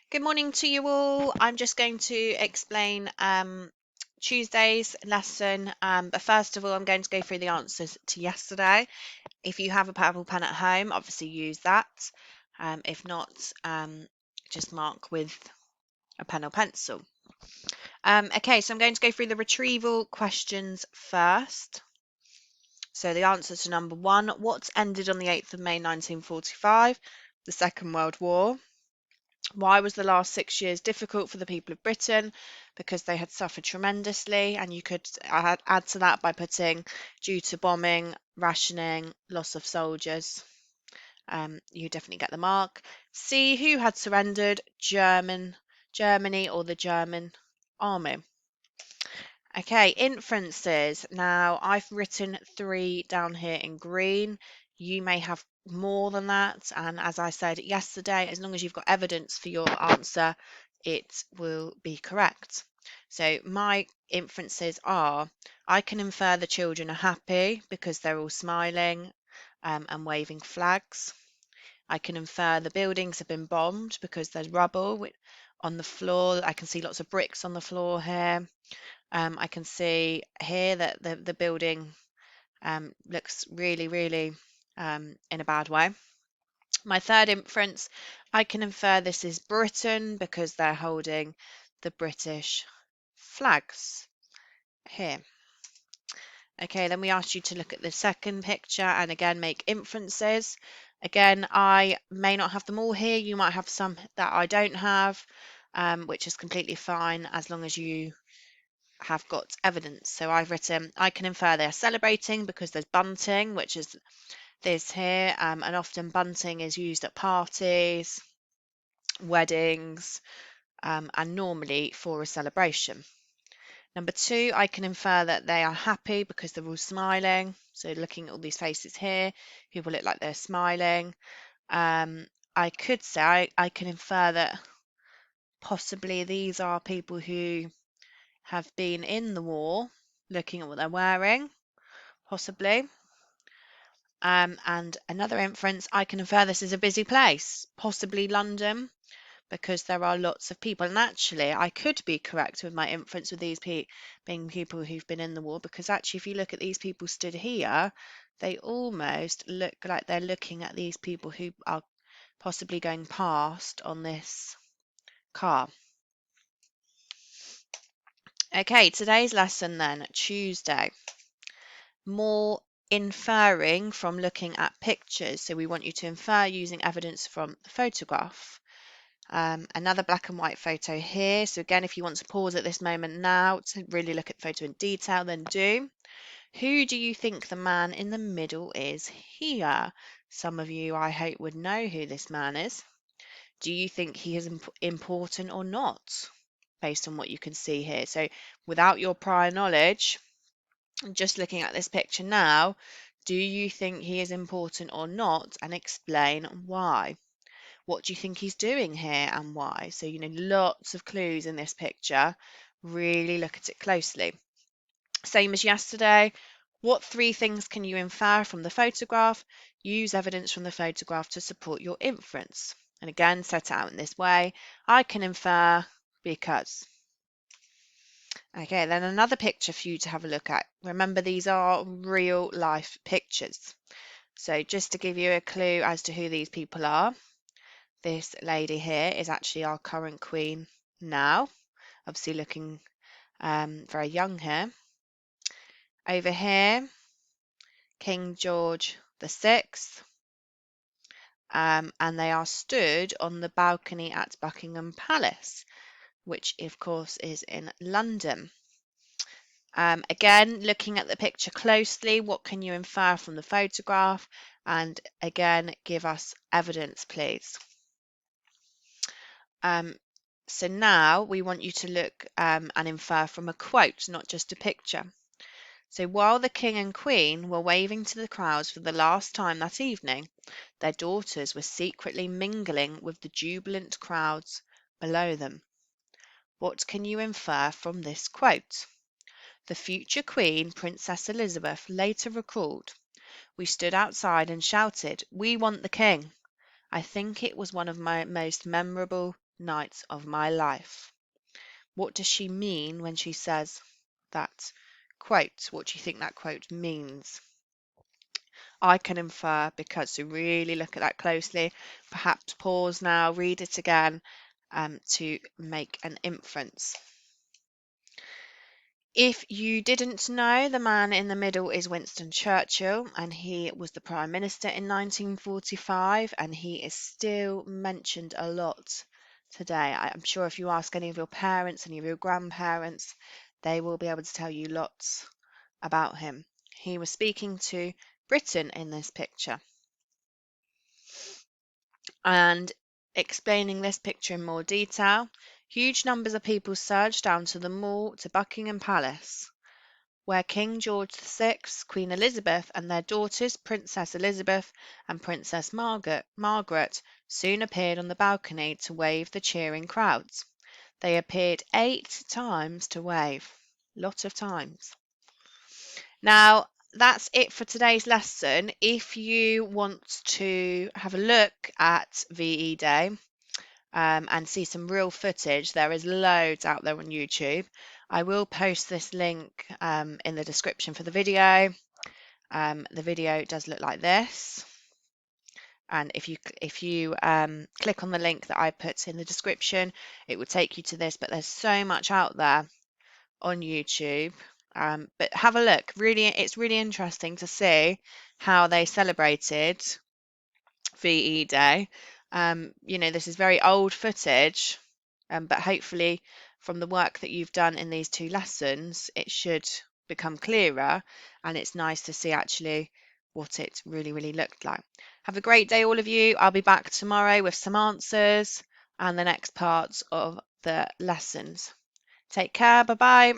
Good morning to you all. I'm just going to explain Tuesday's lesson, but first of all, I'm going to go through the answers to yesterday. If you have a purple pen at home, obviously use that. If not, just mark with a pen or pencil. Okay, so I'm going to go through the retrieval questions first. So the answer to number 1, what ended on the 8th of May 1945? The Second World War. Why was the last 6 years difficult for the people of Britain? Because they had suffered tremendously, and you could add to that by putting due to bombing, rationing, loss of soldiers. You definitely get the mark. C, who had surrendered? Germany or the German army. Okay, inferences. Now, I've written 3 down here in green. You may have more than that. And as I said yesterday, as long as you've got evidence for your answer, it will be correct. So my inferences are, I can infer the children are happy because they're all smiling and waving flags. I can infer the buildings have been bombed because there's rubble on the floor. I can see lots of bricks on the floor here. I can see here that the building looks really, really in a bad way. My third inference, I can infer this is Britain because they're holding the British flags here. Okay, then we asked you to look at the second picture and again make inferences. Again, I may not have them all here. You might have some that I don't have, which is completely fine as long as you have got evidence. So I've written, I can infer they're celebrating because there's bunting, which is this here, and often bunting is used at parties, weddings, and normally for a celebration. Number 2, I can infer that they are happy because they're all smiling. So looking at all these faces here, people look like they're smiling. I could say I can infer that possibly these are people who have been in the war, looking at what they're wearing, possibly. And another inference, I can infer this is a busy place, possibly London, because there are lots of people. And actually, I could be correct with my inference with these being people who've been in the war, because actually, if you look at these people stood here, they almost look like they're looking at these people who are possibly going past on this car. Okay, today's lesson then, Tuesday. More inferring from looking at pictures. So we want you to infer using evidence from the photograph. Another black and white photo here. So again, if you want to pause at this moment now to really look at the photo in detail, then do. Who do you think the man in the middle is here? Some of you, I hope, would know who this man is. Do you think he is important or not, based on what you can see here? So without your prior knowledge, just looking at this picture now, do you think he is important or not? And explain why. What do you think he's doing here and why? So, lots of clues in this picture. Really look at it closely. Same as yesterday. What 3 things can you infer from the photograph? Use evidence from the photograph to support your inference. And again, set it out in this way. I can infer because. Okay, then another picture for you to have a look at. Remember, these are real life pictures. So just to give you a clue as to who these people are, this lady here is actually our current queen now, obviously looking very young here. Over here, King George VI, and they are stood on the balcony at Buckingham Palace, which of course is in London. Again, looking at the picture closely, what can you infer from the photograph? And again, give us evidence, please. So now we want you to look and infer from a quote, not just a picture. So while the king and queen were waving to the crowds for the last time that evening, their daughters were secretly mingling with the jubilant crowds below them. What can you infer from this quote? The future Queen, Princess Elizabeth, later recalled, "We stood outside and shouted, 'We want the King.' I think it was one of my most memorable nights of my life. What does she mean when she says that quote? What do you think that quote means? I can infer because to really look at that closely, perhaps pause now, read it again to make an inference. If you didn't know, the man in the middle is Winston Churchill, and he was the Prime Minister in 1945, and he is still mentioned a lot today. I'm sure if you ask any of your parents, any of your grandparents, they will be able to tell you lots about him. He was speaking to Britain in this picture and explaining this picture in more detail. Huge numbers of people surged down to the Mall to Buckingham Palace, where King George VI, Queen Elizabeth, and their daughters, Princess Elizabeth and Princess Margaret, soon appeared on the balcony to wave the cheering crowds. They appeared 8 times to wave. Lot of times. Now, that's it for today's lesson. If you want to have a look at VE Day and see some real footage, there is loads out there on YouTube. I will post this link in the description for the video. The video does look like this. And if you click on the link that I put in the description, it will take you to this. But there's so much out there on YouTube. But have a look. Really, it's really interesting to see how they celebrated VE Day. This is very old footage, but hopefully from the work that you've done in these 2 lessons, it should become clearer, and it's nice to see actually what it really, really looked like. Have a great day, all of you. I'll be back tomorrow with some answers and the next parts of the lessons. Take care. Bye-bye.